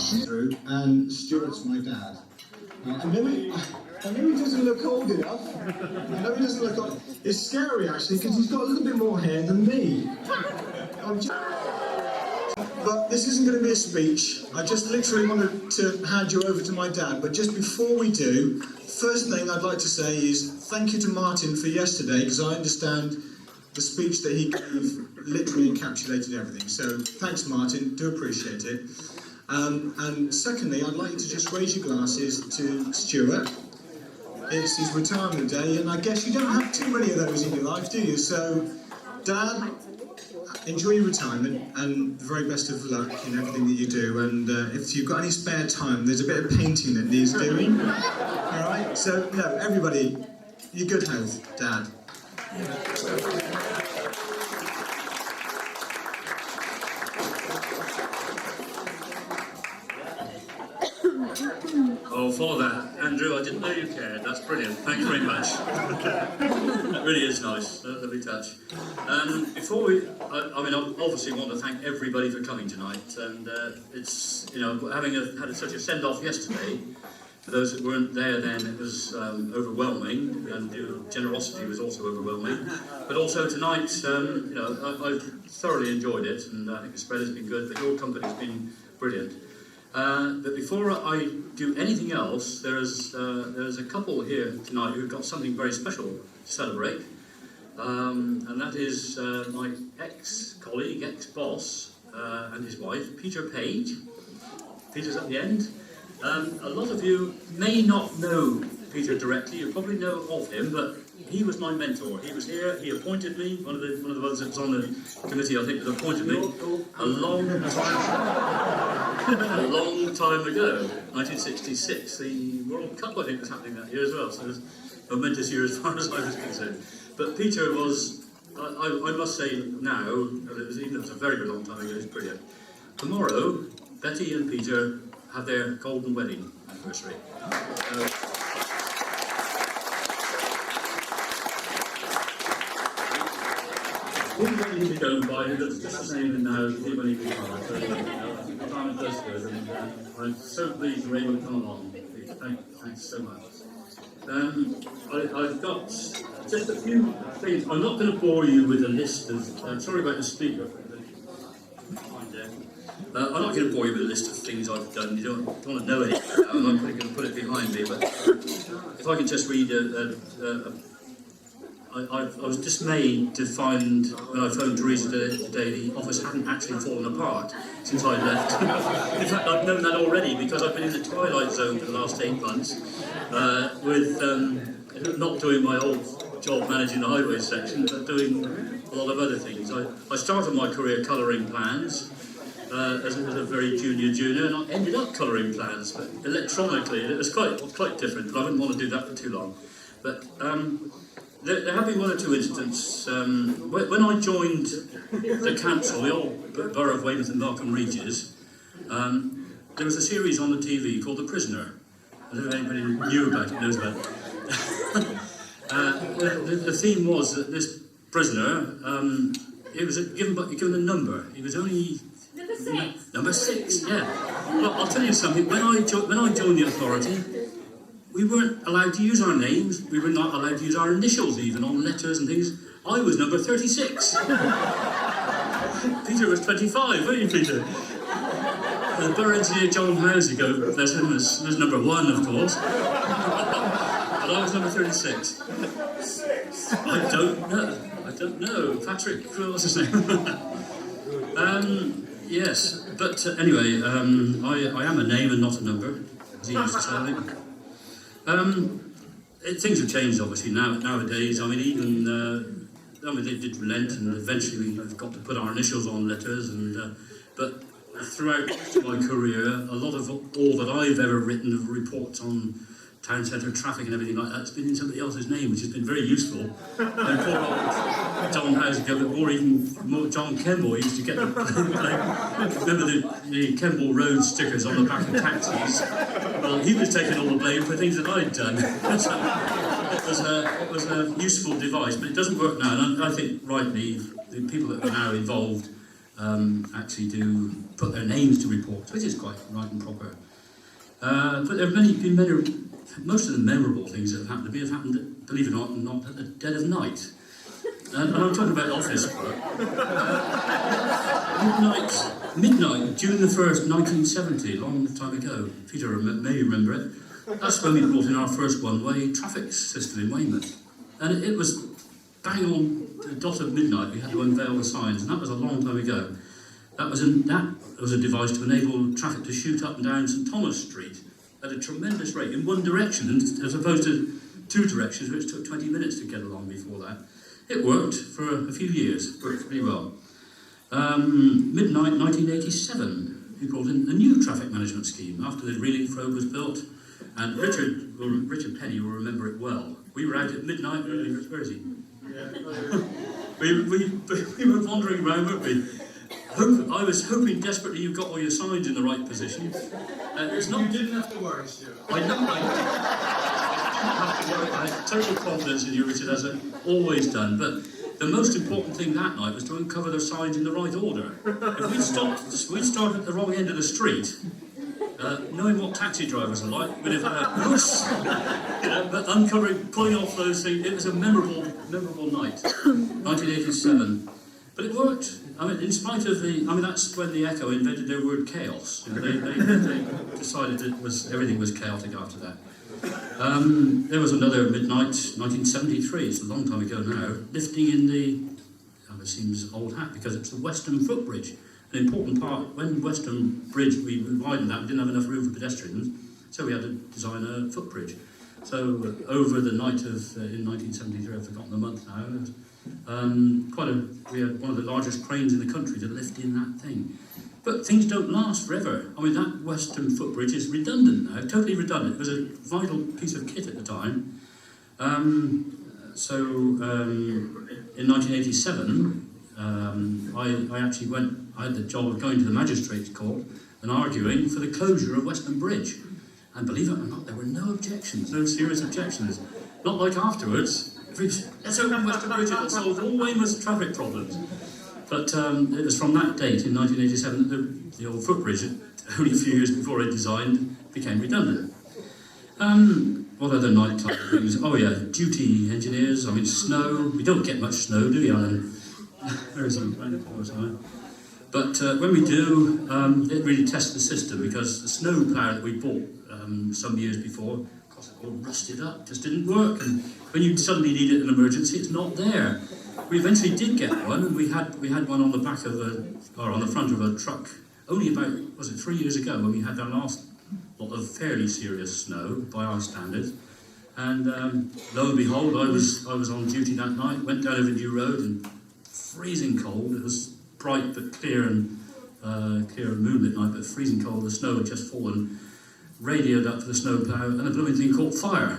Through, and Stuart's my dad. I know he doesn't look old enough. I know he doesn't look old. It's scary actually because he's got a little bit more hair than me. But this isn't going to be a speech. I just literally wanted to hand you over to my dad. But just before we do, first thing I'd like to say is thank you to Martin for yesterday, because I understand the speech that he gave literally encapsulated everything. So thanks, Martin. Do appreciate it. And secondly, I'd like you to just raise your glasses to Stuart. It's his retirement day, and I guess you don't have too many of those in your life, do you? So, Dad, enjoy your retirement, and the very best of luck in everything that you do. And if you've got any spare time, there's a bit of painting that needs doing. All right? So, no, everybody, your good health, Dad. Oh, follow that. Andrew, I didn't know you cared. That's brilliant. Thanks very much. That really is nice. Lovely touch. Before we... I obviously want to thank everybody for coming tonight. And it's, having had such a send-off yesterday, for those that weren't there then, it was overwhelming, and your generosity was also overwhelming. But also tonight, I've thoroughly enjoyed it, and I think the spread has been good, but your company's been brilliant. But before I do anything else, there's a couple here tonight who've got something very special to celebrate, and that is my ex-colleague, ex-boss, and his wife, Peter Page. Peter's at the end. A lot of you may not know Peter directly. You probably know of him, but he was my mentor. He was here. He appointed me. One of the ones that was on the committee, I think, that appointed me a long time ago, 1966. The World Cup, I think, was happening that year as well. So it was a momentous year as far as I was concerned. But Peter was, I must say now, even though it was a very, very long time ago, he was brilliant. Tomorrow, Betty and Peter have their golden wedding anniversary. Everybody who's going by, who looks just the same now as when he was on. So, the time does good, and I'm so pleased you're able to come along. Thanks so much. I've got just a few things. I'm not going to bore you with a list of... sorry about the speaker. I'm not going to bore you with a list of things I've done. You don't want to know it. I'm not going to put it behind me, but if I can just read I was dismayed to find, when I phoned Teresa today, the office hadn't actually fallen apart since I left. In fact, I've known that already because I've been in the twilight zone for the last 8 months, with not doing my old job managing the highway section, but doing a lot of other things. I started my career colouring plans as a very junior, and I ended up colouring plans, but electronically. It was quite different, but I wouldn't want to do that for too long. But there have been one or two incidents. When I joined the council, the old borough of Weymouth and Markham Regis, there was a series on the TV called The Prisoner. I don't know if anybody knew about it, knows about it. The theme was that this prisoner, he was given a number. He was only... Number 6, yeah. Well, I'll tell you something. When I joined the authority, we weren't allowed to use our names. We were not allowed to use our initials even on letters and things. I was number 36. Peter was 25, weren't you, Peter? The borough engineer John Housey, bless him, was number 1, of course. But I was number 36. I don't know. Patrick, what was his name? Yes, but anyway, I am a name and not a number, as he used to tell me. Things have changed, obviously, nowadays. I mean, even they did relent, and eventually we've got to put our initials on letters. But throughout my career, a lot of all that I've ever written of reports on town centre traffic and everything like that's been in somebody else's name, which has been very useful. And poor old John Housey, or even John Kemble used to get remember the Kemble Road stickers on the back of taxis. Well, he was taking all the blame for things that I'd done. So it was a useful device, but it doesn't work now. And I think rightly, the people that are now involved actually do put their names to reports, which is quite right and proper. But there have been most of the memorable things that have happened to me have happened, believe it or not, at the dead of night. And I'm talking about office work. Midnight, June the 1st, 1970, a long time ago. Peter may remember it. That's when we brought in our first one-way traffic system in Weymouth. And it was bang on the dot of midnight. We had to unveil the signs, and that was a long time ago. That was a device to enable traffic to shoot up and down St Thomas Street at a tremendous rate in one direction, as opposed to two directions, which took 20 minutes to get along before that. It worked for a few years, worked pretty well. Midnight 1987, we brought in a new traffic management scheme after the Relink Road was built, and Richard Penny will remember it well. We were out at midnight, where is he? we were wandering around, weren't we? I was hoping desperately you got all your signs in the right position. You didn't have to worry, Stuart. I know I didn't have to worry. I had total confidence in you, Richard, as I've always done. But the most important thing that night was to uncover the signs in the right order. If we'd started at the wrong end of the street, knowing what taxi drivers are like, we'd have had a push. But uncovering, pulling off those things, it was a memorable night, 1987. But it worked. I mean, in spite of that's when the Echo invented their word chaos. They decided everything was chaotic after that. There was another midnight, 1973, it's a long time ago now, lifting in it seems old hat, because it's the Western Footbridge. An important part, when Western Bridge, we widened that, we didn't have enough room for pedestrians, so we had to design a footbridge. So over the night of, in 1973, I've forgotten the month now, we had one of the largest cranes in the country to lift in that thing. But things don't last forever. I mean, that Western Footbridge is redundant now, totally redundant. It was a vital piece of kit at the time. In 1987, I had the job of going to the magistrates' court and arguing for the closure of Western Bridge. And believe it or not, there were no objections, no serious objections. Not like afterwards. Let's open Western Bridge, it'll solve all Weymouth's traffic problems. But it was from that date, in 1987, that the old footbridge, only a few years before it designed, became redundant. What other nighttime things? Oh yeah, duty engineers, I mean snow. We don't get much snow, do we, Alan? There is some rain, of course, but when we do, it really tests the system, because the snow plough that we bought some years before, it all rusted up, just didn't work, and when you suddenly need it in an emergency, it's not there. We eventually did get one, and we had one on the back of on the front of a truck, only about, 3 years ago, when we had our last lot of fairly serious snow by our standards. And lo and behold, I was on duty that night, went down over New Road, and freezing cold. It was bright but clear and moonlit night, but freezing cold. The snow had just fallen. Radioed up for the snowplow, and the blooming thing caught fire.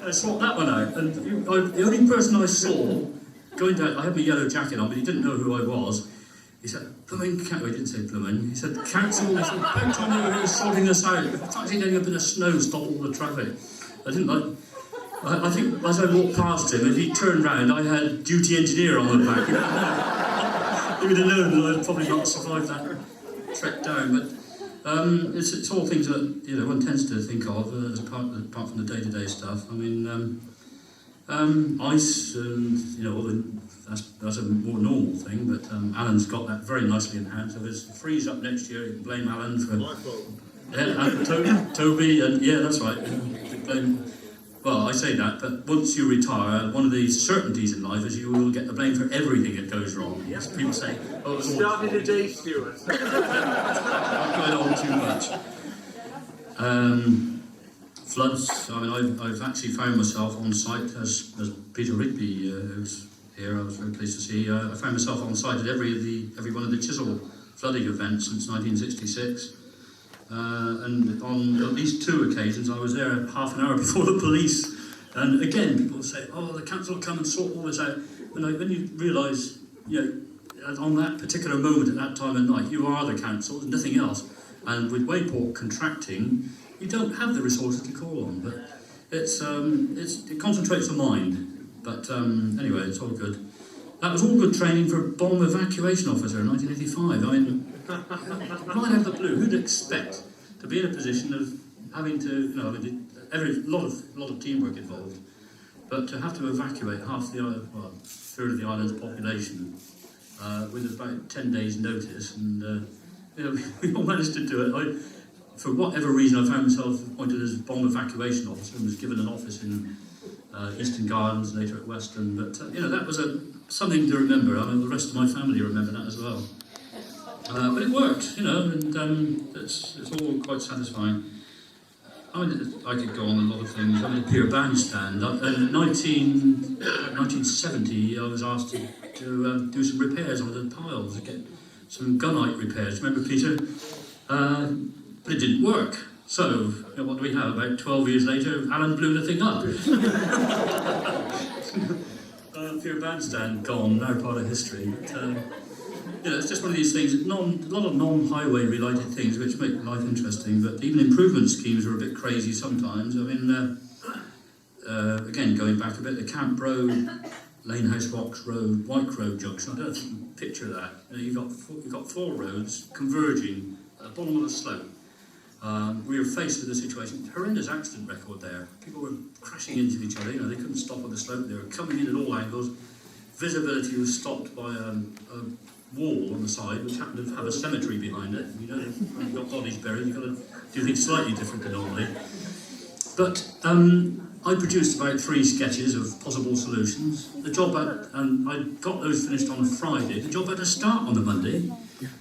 I sorted that one out, and the only person I saw going down, I had my yellow jacket on, but he didn't know who I was. He said, "Blooming council," he didn't say blooming, he said, "Council," he said, "About time over here sorting us out. It's actually getting up in the snow, stop all the traffic." I didn't like. I think as I walked past him, and he turned round, I had duty engineer on the back. He would have known that I'd probably not survived that trek down, but it's all things that one tends to think of as apart from the day-to-day stuff. I mean, ice and that's a more normal thing. But Alan's got that very nicely in hand. So if it's freeze up next year, you can blame Alan for. My fault. Yeah, and Toby, and yeah, that's right. Well, I say that, but once you retire, one of the certainties in life is you will get the blame for everything that goes wrong. Yes, people say, "Oh, it's starting today, Stuart." Not going on too much. Floods. I mean, I've actually found myself on site as Peter Rigby, who's here. I was very pleased to see. I found myself on site at every one of the Chisel flooding events since 1966. And on at least 2 occasions I was there half an hour before the police, and again people say, "Oh, the council will come and sort all this out." When you realise, on that particular moment at that time of night, you are the council and nothing else, and with Wayport contracting, you don't have the resources to call on, but it concentrates the mind. But anyway, it's all good. That was all good training for a bomb evacuation officer in 1985. I mean, right out of the blue, who'd expect to be in a position of having to, you know, lot of teamwork involved, but to have to evacuate half the island, well, a third of the island's population with about 10 days' notice, and you know, we all managed to do it. For whatever reason, I found myself appointed as bomb evacuation officer and was given an office in Eastern Gardens, later at Weston. But you know, that was something to remember. I mean, the rest of my family remember that as well. But it worked, you know, and it's all quite satisfying. I mean, I could go on a lot of things. I mean, the Pier Bandstand. In 1970, I was asked to do some repairs on the piles, to get some gunite repairs. Remember, Peter? But it didn't work. So, you know, what do we have? About 12 years later, Alan blew the thing up. Pier Bandstand gone, now part of history. But, you know, it's just one of these things, a lot of non-highway related things which make life interesting, but even improvement schemes are a bit crazy sometimes. I mean, again, going back a bit, the Camp Road, Lanehouse Rocks Road, White Road Junction, I don't know if you can picture that. You know, you've got four roads converging at the bottom of the slope. We were faced with a situation, horrendous accident record there. People were crashing into each other, you know, they couldn't stop on the slope, they were coming in at all angles. Visibility was stopped by a wall on the side, which happened to have a cemetery behind it. You know, when you've got bodies buried, you've got to do things slightly different than normally. But I produced about 3 sketches of possible solutions. The job and I got those finished on a Friday. The job had to start on the Monday.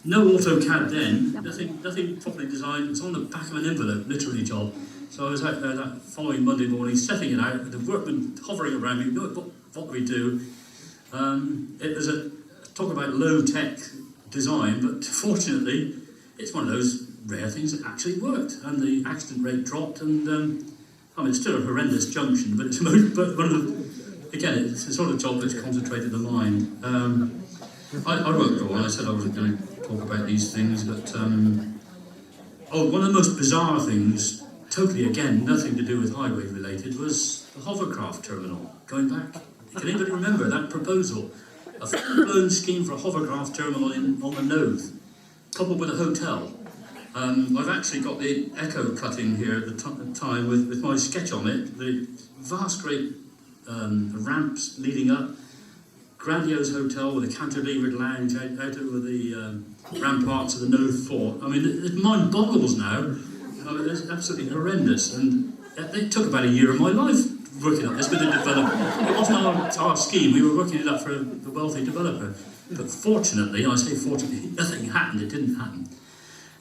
No AutoCAD then, nothing properly designed. It's on the back of an envelope, literally job. So I was out there that following Monday morning, setting it out, with the workmen hovering around me. What do we do? It was talk about low-tech design, but fortunately, it's one of those rare things that actually worked, and the accident rate dropped, and I mean, it's still a horrendous junction, but it's one of the, again, it's the sort of job that's concentrated the mind. I won't go on. I said I wasn't going to talk about these things, but one of the most bizarre things, totally again nothing to do with highway related, was the hovercraft terminal. Going back, can anybody remember that proposal? A full-blown scheme for a hovercraft terminal on the Nose, coupled with a hotel. I've actually got the echo cutting here at the time with my sketch on it. The vast, great ramps leading up, grandiose hotel with a cantilevered lounge out over the ramparts of the Nose Fort. I mean, it mind boggles now. I mean, it's absolutely horrendous, and it took about a year of my life working on this with the developer. It wasn't our scheme, we were working it up for the wealthy developer. But fortunately, I say fortunately, nothing happened, it didn't happen.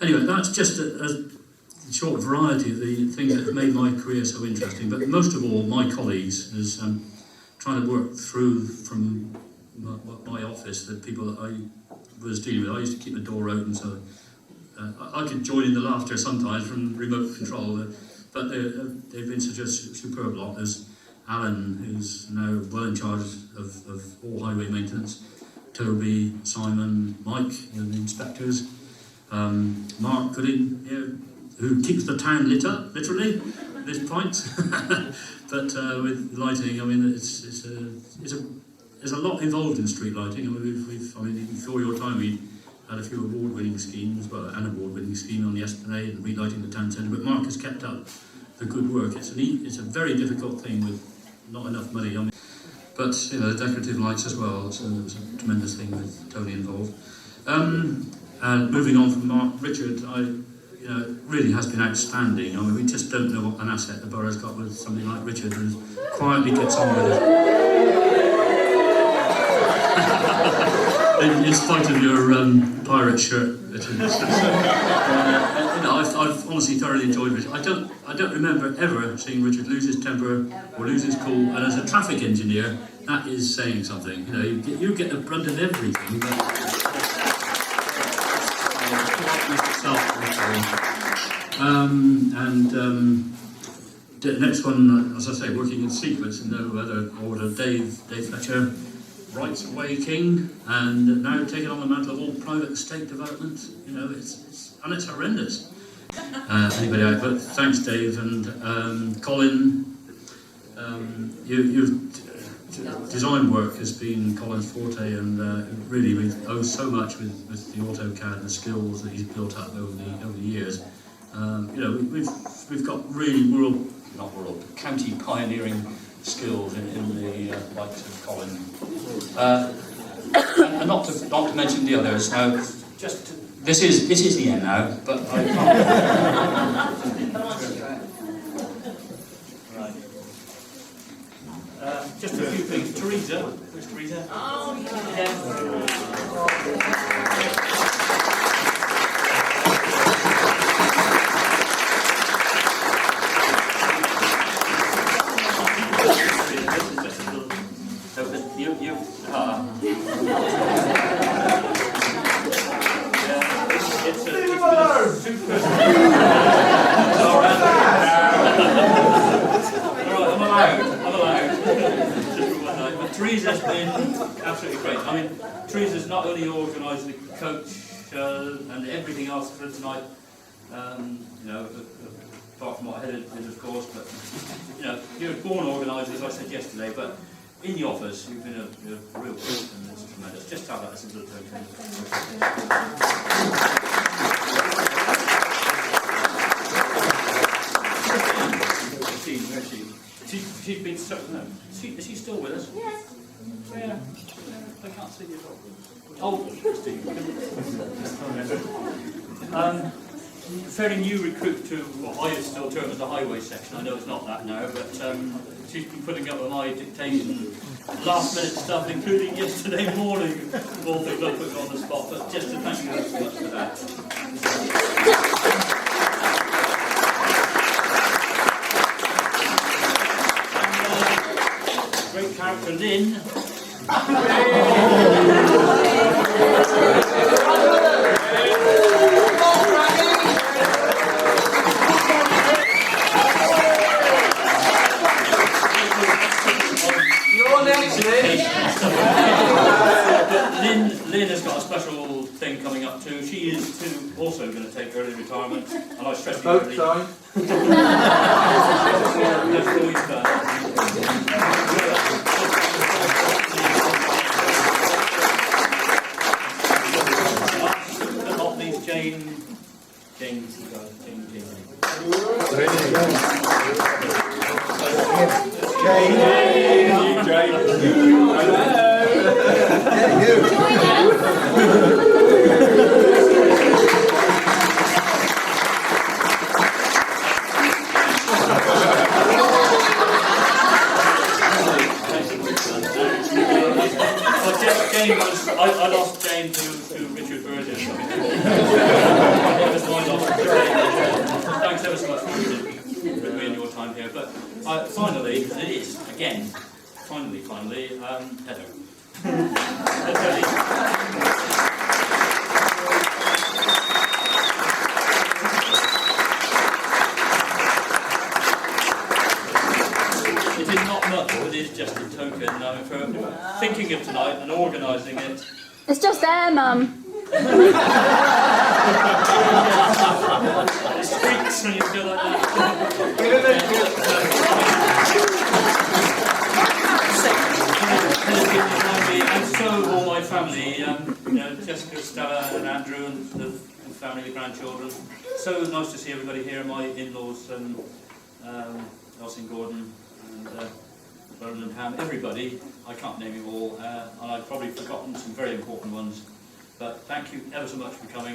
Anyway, that's just a short variety of the things that have made my career so interesting. But most of all, my colleagues is trying to work through from my office, the people that I was dealing with. I used to keep the door open, so I could join in the laughter sometimes from remote control. But they've been such a superb lot. There's Alan, who's now well in charge of all highway maintenance, Toby, Simon, Mike, the inspectors, Mark Gooding, who keeps the town lit up, literally, at this point. But with lighting, I mean, there's a lot involved in street lighting. I mean, even before your time, we had a few award-winning schemes, well, an award-winning scheme on the Esplanade and relighting the town centre. But Mark has kept up the good work. It's a very difficult thing with not enough money. I mean, but you know, decorative lights as well. So it was a tremendous thing with Tony involved. And moving on from Mark, Richard, it really has been outstanding. I mean, we just don't know what an asset the borough's got with somebody like Richard, who quietly gets on with it. In spite of your pirate shirt, Richard. I've honestly thoroughly enjoyed Richard. I don't remember ever seeing Richard lose his temper or lose his cool. And as a traffic engineer, that is saying something. You know, you get the brunt of everything. But the next one, as I say, working in sequence in no other order. Dave Fletcher, Rights Away King, and now taking on the mantle of all private estate development. You know, it's horrendous. Anybody out? But thanks, Dave and Colin. You've design work has been Colin's forte, and really we owe so much with the AutoCAD and the skills that he's built up over the years. You know, we've got really county pioneering skills in the likes of Colin, and not to mention the others. Now, this is the end now, but I can't. Right. Just a few things. Teresa, where's Teresa? Oh, yeah. Teresa's been absolutely great. I mean, Teresa's not only organised the coach and everything else for tonight, you know, apart from what Heather did, of course, but, you know, you're a born organiser, as I said yesterday, but in the office, you've been a real person, and it's tremendous. Just have that as a little token. She's been stuck. No, is she still with us? Yes. Yeah. I can't see you. Oh, Steve. Fairly new recruit to what I still term as the highway section. I know it's not that now, but she's been putting up with my dictation, last minute stuff, including yesterday morning. All things I put on the spot, but just to thank you so much for that. Great character, Lynn. Lynn has got a special thing coming up too. She is too also going to take early retirement, and I stress early. Not these Jane. I lost Jane to Richard Burgess. It was my loss to Jane. Thanks ever so much for me your time here. But finally, it is, again, finally, Heather. It is not much, but it is just a token for thinking of tonight and organising it. It's just there, Mum. It squeaks when you feel like that. And so all my family, you know, Jessica, Stella and Andrew and the family, the grandchildren. So nice to see everybody here, my in-laws and Elsie Gordon and Roland and Ham, everybody. I can't name you all, and I've probably forgotten some very important ones. But thank you ever so much for coming.